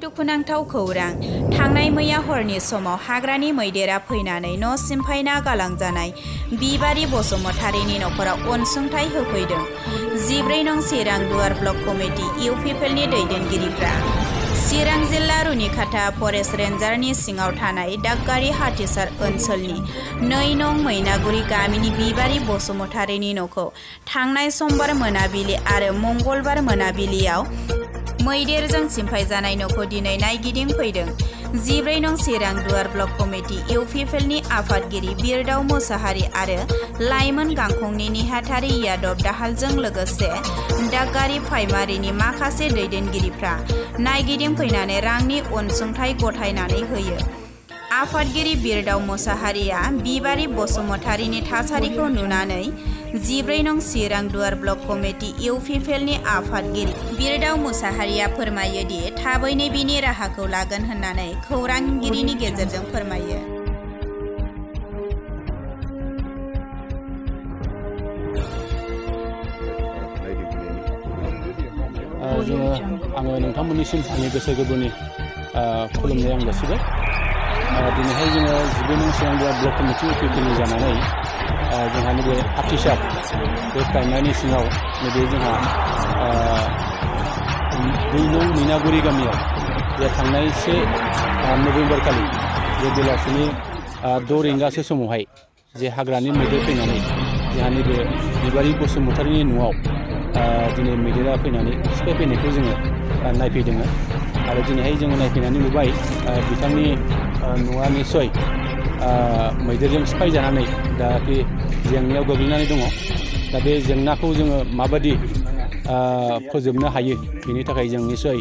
दुखुनांथाव खौरां थांनाय मैया हरनि समाव हाग्रानि मैदेरा फैनानै न' सिमफायना गालांजानाय बिबारि बसुमतारीनि नखराव अनसुंथाइ होफैदों। 14 नं चिरां दुवार ब्लक कमिटि इउपिपिएलनि दैदेनगिरिफ्रा चिरां जिल्ला रुनिखाता फरेस्ट रेन्जारनि सिङाव थानाय दागगारि हाथिसार ओनसोलनि 2 नं मैनागुरि गामिनि बिबारि बसुमतारीनि न'खौ थांनाय समबार मोनाबिलि आरो मंगलबार मोनाबिलियाव मैदेरजों सिमफायजानाय न'खौ दिनै नायगिदिं फैदों। 14 नं चिरां दुवार ब्लक कमिटि इउपिपिएलनि आफादगिरि बिरदाव मोसाहारि आरो लाइमोन गांखंनि नेहाथारि यादव दाहालजों लोगोसे दागगारि प्राइमारिनि माखासे दैदेनगिरिफ्रा नायगिदिं फैनानै रांनि अनसुंथाइ गथायनानै होयो। आफादगिरि बिरदाव मोसाहारिया बिबारि बसुमतारीनि थासारिखौ नुनानै 14 नं चिरां दुवार ब्लक कमिटि इउपिपिएलनि आफादगिरि बिरदाव मोसाहारिया फोरमायोदि थाबैनो बिनि राहाखौ लागोन होननानै खौरांगिरिनि गेजेरजों फोरमायो। आङो नोंथांमोननिसिम आंनि गोसो गोरबोनि खुलुमनाय आं जासिबाय। दिनैहाय जोङो 14 नं चिरां दुवार ब्लक कमिटि इउपिपिएलनि जानानै जोंहा नैबे हाथिसार बे प्राइमारिनि सिङाव नैबे जोंहा 2 नं मैनागुरि गामियाव जे थांनाय 1 नभेम्बर खालि जे बेलासिनि 6 रिंगासो समावहाय जे हाग्रानि मैदेर फैनानै जोंहा नैबे बिबारि बसुमतारीनि न'आव दिनै मैदेरा फैनानै सिफायफैनायखौ जोङो नायफैदोंमोन आरो दिनैहाय जोङो नायफैनानै नुबाय बिथांनि न'आ निस्सय मैदेरजों सिफायजानानै दा बे जेंनायाव गोग्लैनानै दङ। दा बे जेंनाखौ जोङो माबायदि फोजोबनो हायो बेनि थाखाय जों निस्सय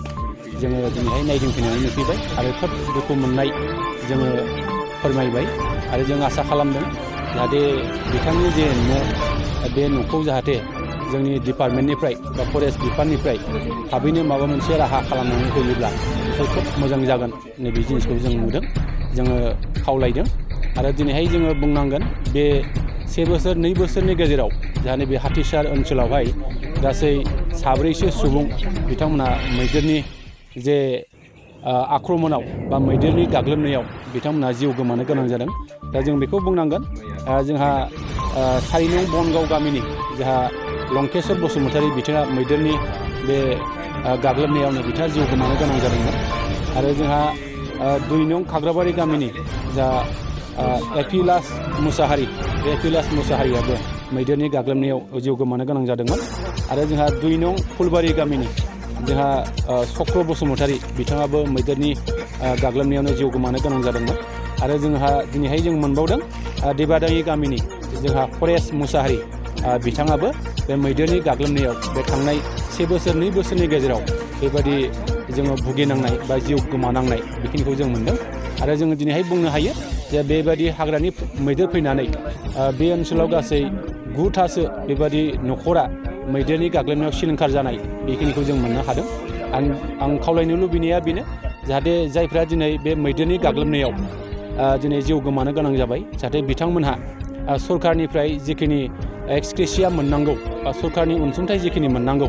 जोङो दिनैहाय नायदिंफैनानै नुफैबाय आरो खोब दुखु मोननाय जोङो फोरमायबाय आरो जों आसा खालामदों जाहाथे बिथांनि जे न' बे न'खौ जाहाथे जोंनि डिपार्टमेन्टनिफ्राय बा फरेस्ट बिफाननिफ्राय थाबैनो माबा मोनसे राहा खालामनानै होयोब्ला खोब मोजां जागोन नैबे जिनिसखौ जों नुदों, जोङो खावलायदों आरो दिनैहाय जोङो बुंनांगोन बे 1 बोसोर 2 बोसोरनि गेजेराव जोंहा नैबे हाथिसार ओनसोलावहाय गासै 7 सुबुं बिथांमोना मैदेरनि जे आक्रमणआव बा मैदेरनि गाग्लोबनायाव बिथांमोना जिउ गोमानो गोनां जादों। दा जों बेखौ बुंनांगोन जोंहा 4 नं बनगाव गामिनि जोंहा लंकेश्वर बसुमतारी बिथाङा मैदेरनि बे गाग्लोबनायावनो बिथाङा जिउ गोमानो गोनां जादोंमोन आरो जोंहा 2 नं खाग्राबारि गामिनि जा एपिलास मुसाहारि बे एपिलास मुसाहारियाबो मैदेरनि गाग्लोबनायाव जिउ गोमानो गोनां जादोंमोन आरो जोंहा 2 नं फुलबारि गामिनि जोंहा चक्र बसुमतारी बिथाङाबो मैदेरनि गाग्लोबनायावनो जिउ गोमानो गोनां जादोंमोन आरो जोंहा दिनैहाय जों मोनबावदों देबादायि गामिनि जोंहा फरेस्ट मुसाहारि बिथाङाबो बे मैदेरनि गाग्लोबनायाव बे थांनाय 1 बोसोर 2 बोसोरनि गेजेराव बेबायदि जोङो भुगिनांनाय बा जिउ गोमानांनाय बेखिनिखौ जों मोन्दों आरो जोङो दिनैहाय बुंनो हायो जे बेबायदि हाग्रानि मैदेर फैनानै बे ओनसोलाव गासै 9थासो बेबायदि न'खरा मैदेरनि गाग्लोबनायाव सिलिंखार जानाय बेखिनिखौ जों मोननो हादों। आं खावलायनो लुबैनाया बेनो जाहाथे जायफ्रा दिनै बे मैदेरनि गाग्लोबनायाव दिनै जिउ गोमानो गोनां जाबाय जाहाथे बिथांमोनहा सरकारनिफ्राय जिखिनि एक्सक्रेसिया मोननांगौ बा सरकारनि अनसुंथाइ जिखिनि मोननांगौ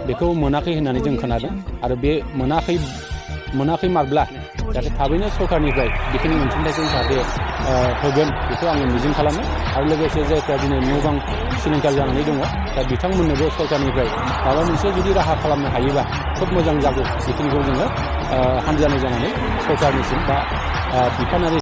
बेखौ मोनाखै होननानै जों खोनादों आरो बे मोनाखै माब्ला जाहाथे थाबैनो सरकारनिफ्राय बेखिनि अनसुंथाइखौ जाहाथे होगोन बेखौ आङो मिजिं खालामो आरो लोगोसे जायफ्रा दिनै न' बां सिलिंखार जानानै दङ दा बिथांमोननोबो सरकारनिफ्राय माबा मोनसे जुदि राहा खालामनो हायोबा खोब मोजां जागौ बेखिनिखौ जोङो हान्जानि जानानै सरकारनिसिम बा बिफानारि